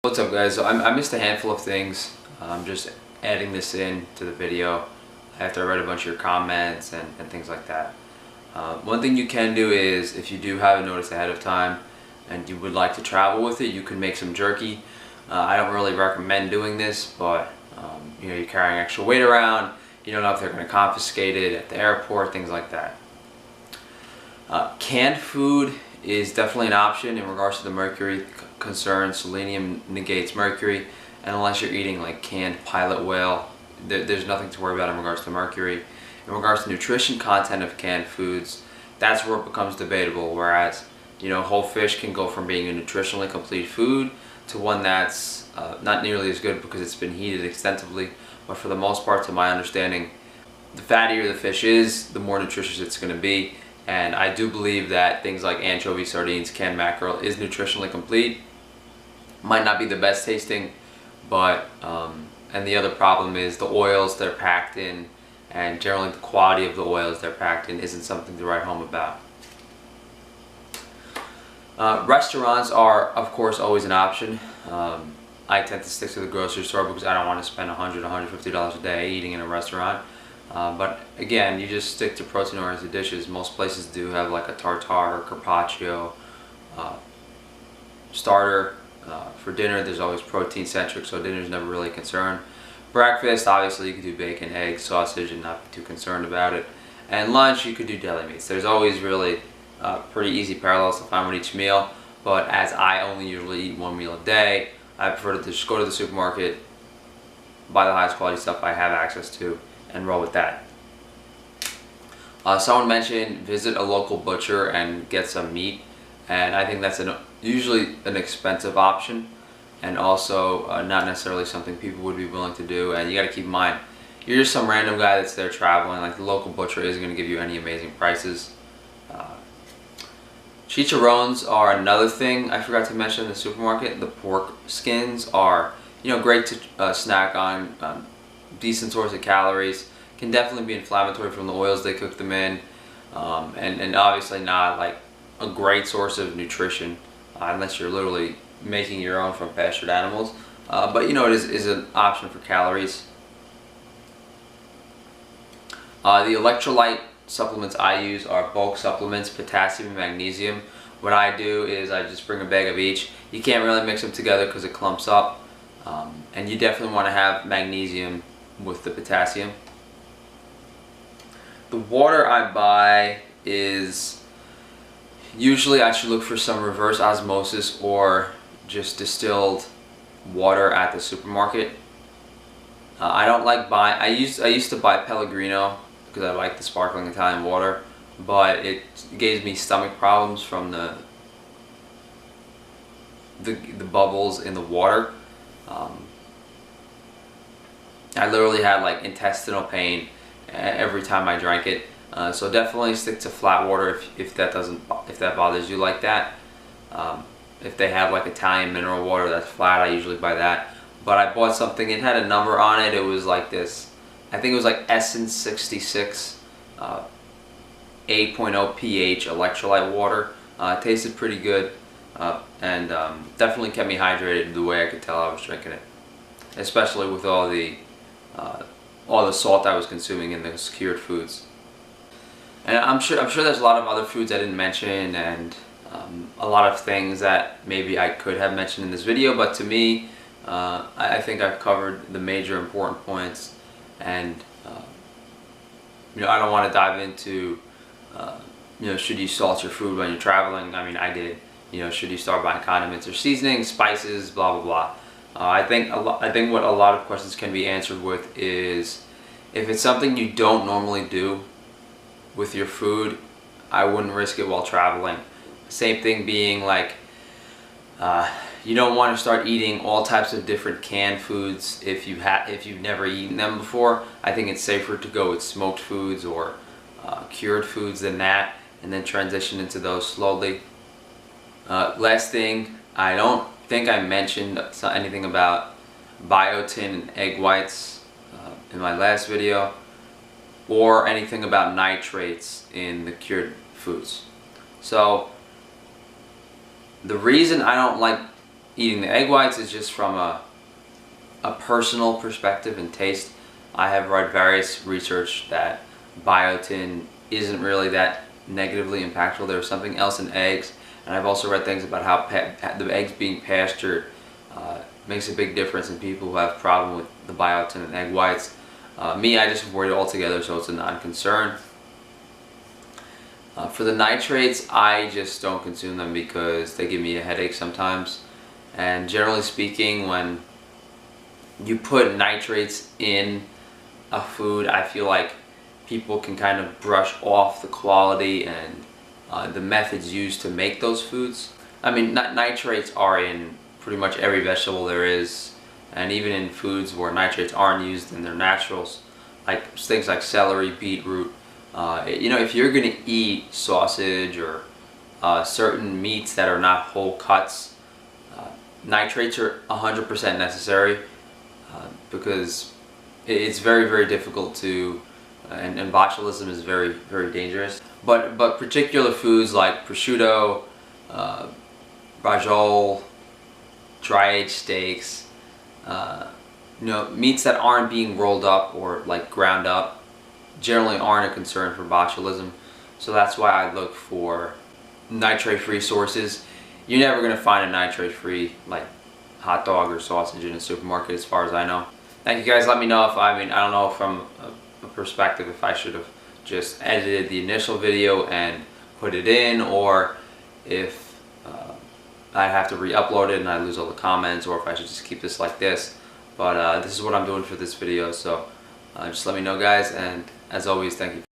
What's up, guys? So I missed a handful of things. I'm just adding this in to the video after I read a bunch of your comments and things like that. One thing you can do is, if you do have a notice ahead of time and you would like to travel with it, you can make some jerky. I don't really recommend doing this, but you know, you're carrying extra weight around. You don't know if they're going to confiscate it at the airport, things like that. Canned food is definitely an option in regards to the mercury concern. Selenium negates mercury, and unless you're eating like canned pilot whale, there's nothing to worry about in regards to mercury. In regards to nutrition content of canned foods, that's where it becomes debatable. Whereas, you know, whole fish can go from being a nutritionally complete food to one that's not nearly as good because it's been heated extensively. But for the most part, to my understanding, the fattier the fish is, the more nutritious it's going to be. And I do believe that things like anchovy, sardines, canned mackerel is nutritionally complete. Might not be the best tasting, but and the other problem is the oils they're packed in, and generally the quality of the oils they're packed in isn't something to write home about. Restaurants are, of course, always an option. I tend to stick to the grocery store because I don't want to spend $100, $150 a day eating in a restaurant. But again, you just stick to protein-oriented dishes. Most places do have like a tartare or carpaccio starter. For dinner, there's always protein-centric, so dinner's never really a concern. Breakfast, obviously, you could do bacon, eggs, sausage, and not be too concerned about it. And lunch, you could do deli meats. There's always really pretty easy parallels to find with each meal. But as I only usually eat one meal a day, I prefer to just go to the supermarket, buy the highest quality stuff I have access to, and roll with that. Someone mentioned visit a local butcher and get some meat, and I think that's usually an expensive option, and also not necessarily something people would be willing to do. And you got to keep in mind, you're just some random guy that's there traveling. Like, the local butcher isn't going to give you any amazing prices. Chicharrones are another thing I forgot to mention in the supermarket. The pork skins are, you know, great to snack on. Decent source of calories. Can definitely be inflammatory from the oils they cook them in, and obviously not like a great source of nutrition unless you're literally making your own from pastured animals. But you know, it is an option for calories. The electrolyte supplements I use are bulk supplements, potassium and magnesium. What I do is I just bring a bag of each. You can't really mix them together because it clumps up, and you definitely want to have magnesium with the potassium. The water I buy is usually, I should look for some reverse osmosis or just distilled water at the supermarket. I don't like buying. I used to buy Pellegrino because I like the sparkling Italian water, but it gave me stomach problems from the bubbles in the water. I literally had like intestinal pain every time I drank it. So definitely stick to flat water if that bothers you like that. If they have like Italian mineral water that's flat, I usually buy that. But I bought something, it had a number on it. It was like this, I think it was like Essence 66 8.0 pH electrolyte water. It tasted pretty good, and definitely kept me hydrated the way I could tell I was drinking it, especially with all the salt I was consuming in those cured foods. And I'm sure there's a lot of other foods I didn't mention, and a lot of things that maybe I could have mentioned in this video, but to me, I think I've covered the major important points. And you know, I don't want to dive into you know, should you salt your food when you're traveling? I mean, I did. You know, should you start buying condiments or seasonings, spices, blah blah blah. I think what a lot of questions can be answered with is, if it's something you don't normally do with your food, I wouldn't risk it while traveling. Same thing being like, you don't want to start eating all types of different canned foods if you've never eaten them before. I think it's safer to go with smoked foods or cured foods than that, and then transition into those slowly. Last thing, I don't think I mentioned anything about biotin and egg whites in my last video, or anything about nitrates in the cured foods. So the reason I don't like eating the egg whites is just from a personal perspective and taste. I have read various research that biotin isn't really that negatively impactful. There's something else in eggs, and I've also read things about how the eggs being pastured makes a big difference in people who have problem with the biotin and egg whites. Me, I just avoid it altogether, so it's a non-concern. For the nitrates, I just don't consume them because they give me a headache sometimes. And generally speaking, when you put nitrates in a food, I feel like people can kind of brush off the quality and the methods used to make those foods. I mean, nitrates are in pretty much every vegetable there is, and even in foods where nitrates aren't used and they're naturals, like things like celery, beetroot. You know, if you're going to eat sausage or certain meats that are not whole cuts, nitrates are 100% necessary because it's very, very difficult to, and botulism is very, very dangerous. But particular foods like prosciutto, brajol, dry-aged steaks, you know, meats that aren't being rolled up or like ground up generally aren't a concern for botulism. So that's why I look for nitrate-free sources. You're never going to find a nitrate-free like hot dog or sausage in a supermarket as far as I know. Thank you guys. Let me know if, I don't know from a perspective if I should have just edited the initial video and put it in, or if I have to re-upload it and I lose all the comments, or if I should just keep this like this. But this is what I'm doing for this video, so just let me know, guys, and as always, thank you.